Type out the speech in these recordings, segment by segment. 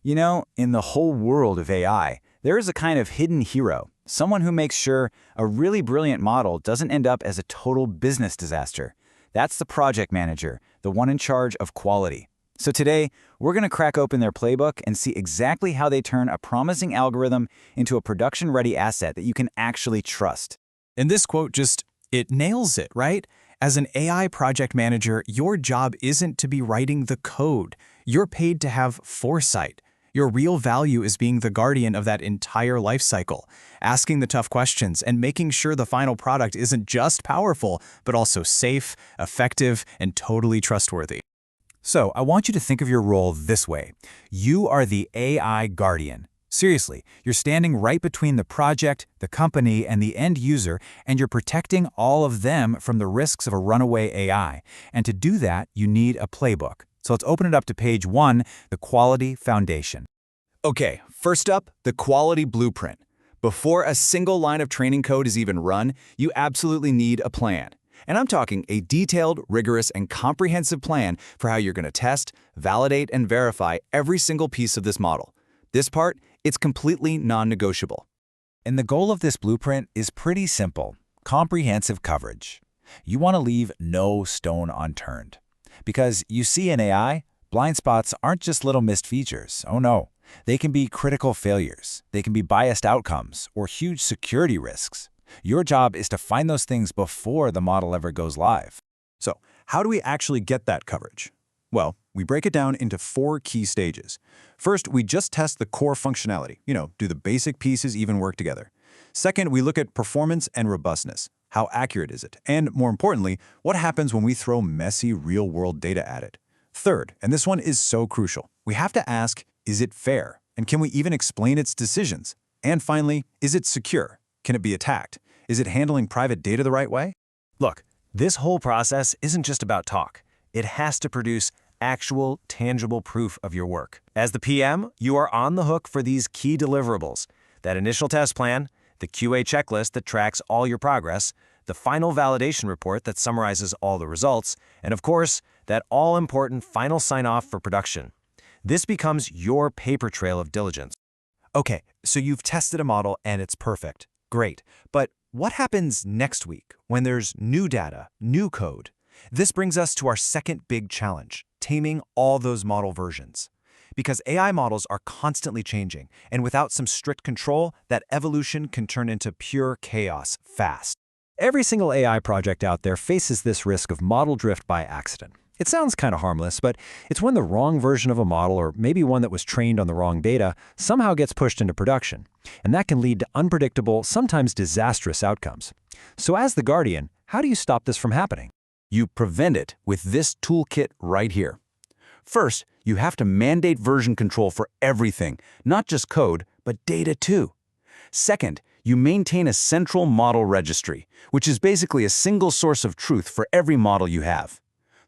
In the whole world of AI, there is a kind of hidden hero, someone who makes sure a really brilliant model doesn't end up as a total business disaster. That's the project manager, the one in charge of quality. So today, we're going to crack open their playbook and see exactly how they turn a promising algorithm into a production-ready asset that you can actually trust. And this quote it nails it, right? As an AI project manager, your job isn't to be writing the code. You're paid to have foresight. Your real value is being the guardian of that entire lifecycle, asking the tough questions and making sure the final product isn't just powerful, but also safe, effective, and totally trustworthy. So I want you to think of your role this way. You are the AI guardian. Seriously, you're standing right between the project, the company, and the end user, and you're protecting all of them from the risks of a runaway AI. And to do that, you need a playbook. So let's open it up to page 1, the quality foundation. Okay, first up, the quality blueprint. Before a single line of training code is even run, you absolutely need a plan. And I'm talking a detailed, rigorous, and comprehensive plan for how you're going to test, validate, and verify every single piece of this model. This part, it's completely non-negotiable. And the goal of this blueprint is pretty simple: comprehensive coverage. You want to leave no stone unturned. Because you see, in AI, blind spots aren't just little missed features. Oh no, they can be critical failures. They can be biased outcomes or huge security risks. Your job is to find those things before the model ever goes live. So, how do we actually get that coverage? Well, we break it down into 4 key stages. First, we just test the core functionality. Do the basic pieces even work together? Second, we look at performance and robustness. How accurate is it? And more importantly, what happens when we throw messy real-world data at it? Third, and this one is so crucial, we have to ask, is it fair? And can we even explain its decisions? And finally, is it secure? Can it be attacked? Is it handling private data the right way? Look, this whole process isn't just about talk. It has to produce actual, tangible proof of your work. As the PM, you are on the hook for these key deliverables: that initial test plan, the QA checklist that tracks all your progress, the final validation report that summarizes all the results, and of course, that all-important final sign-off for production. This becomes your paper trail of diligence. Okay, so you've tested a model and it's perfect. Great. But what happens next week when there's new data, new code? This brings us to our second big challenge: taming all those model versions. Because AI models are constantly changing, and without some strict control, that evolution can turn into pure chaos fast. Every single AI project out there faces this risk of model drift by accident. It sounds kind of harmless, but it's when the wrong version of a model, or maybe one that was trained on the wrong data, somehow gets pushed into production. And that can lead to unpredictable, sometimes disastrous outcomes. So as the guardian, how do you stop this from happening? You prevent it with this toolkit right here. First, you have to mandate version control for everything, not just code, but data too. Second, you maintain a central model registry, which is basically a single source of truth for every model you have.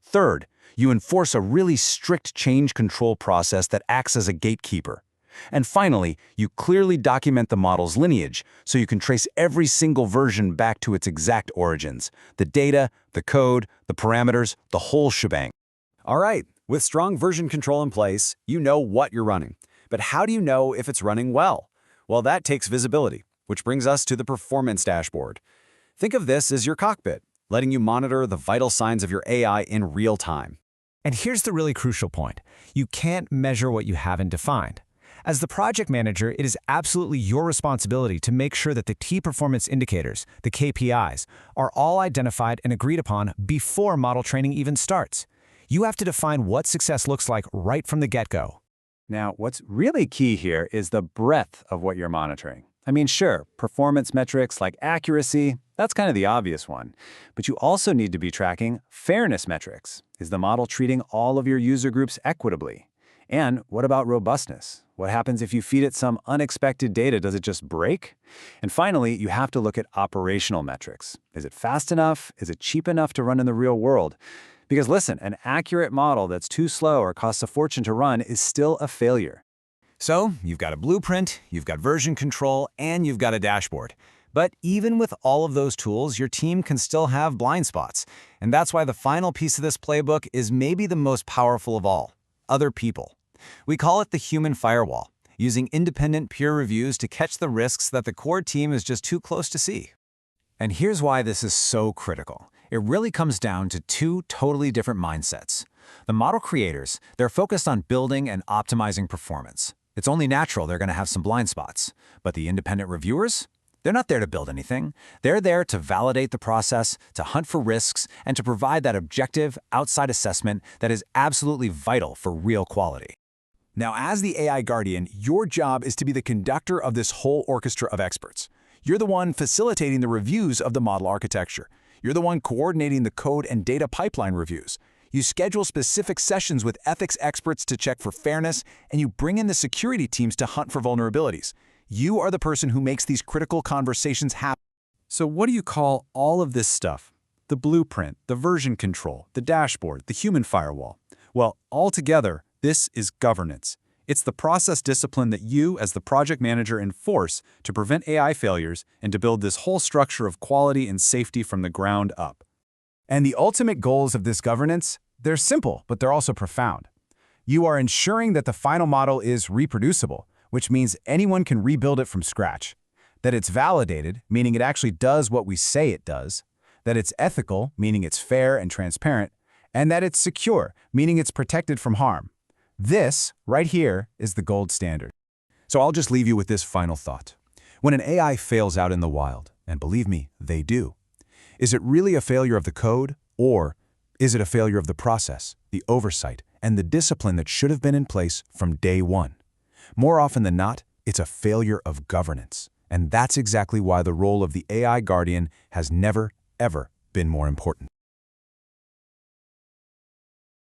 Third, you enforce a really strict change control process that acts as a gatekeeper. And finally, you clearly document the model's lineage so you can trace every single version back to its exact origins: the data, the code, the parameters, the whole shebang. All right, with strong version control in place, you know what you're running. But how do you know if it's running well? Well, that takes visibility, which brings us to the performance dashboard. Think of this as your cockpit, letting you monitor the vital signs of your AI in real time. And here's the really crucial point: you can't measure what you haven't defined. As the project manager, it is absolutely your responsibility to make sure that the key performance indicators, the KPIs, are all identified and agreed upon before model training even starts. You have to define what success looks like right from the get-go. Now, what's really key here is the breadth of what you're monitoring. I mean, sure, performance metrics like accuracy, that's kind of the obvious one. But you also need to be tracking fairness metrics. Is the model treating all of your user groups equitably? And what about robustness? What happens if you feed it some unexpected data? Does it just break? And finally, you have to look at operational metrics. Is it fast enough? Is it cheap enough to run in the real world? Because listen, an accurate model that's too slow or costs a fortune to run is still a failure. So, you've got a blueprint, you've got version control, and you've got a dashboard. But even with all of those tools, your team can still have blind spots. And that's why the final piece of this playbook is maybe the most powerful of all: other people. We call it the human firewall, using independent peer reviews to catch the risks that the core team is just too close to see. And here's why this is so critical. It really comes down to two totally different mindsets. The model creators, they're focused on building and optimizing performance. It's only natural they're going to have some blind spots. But the independent reviewers? They're not there to build anything. They're there to validate the process, to hunt for risks, and to provide that objective, outside assessment that is absolutely vital for real quality. Now, as the AI Guardian, your job is to be the conductor of this whole orchestra of experts. You're the one facilitating the reviews of the model architecture. You're the one coordinating the code and data pipeline reviews. You schedule specific sessions with ethics experts to check for fairness, and you bring in the security teams to hunt for vulnerabilities. You are the person who makes these critical conversations happen. So what do you call all of this stuff? The blueprint, the version control, the dashboard, the human firewall. Well, altogether, this is governance. It's the process discipline that you, as the project manager, enforce to prevent AI failures and to build this whole structure of quality and safety from the ground up. And the ultimate goals of this governance, they're simple, but they're also profound. You are ensuring that the final model is reproducible, which means anyone can rebuild it from scratch. That it's validated, meaning it actually does what we say it does. That it's ethical, meaning it's fair and transparent. And that it's secure, meaning it's protected from harm. This, right here, is the gold standard. So I'll just leave you with this final thought. When an AI fails out in the wild, and believe me, they do, is it really a failure of the code, or is it a failure of the process, the oversight, and the discipline that should have been in place from day one? More often than not, it's a failure of governance. And that's exactly why the role of the AI Guardian has never, ever been more important.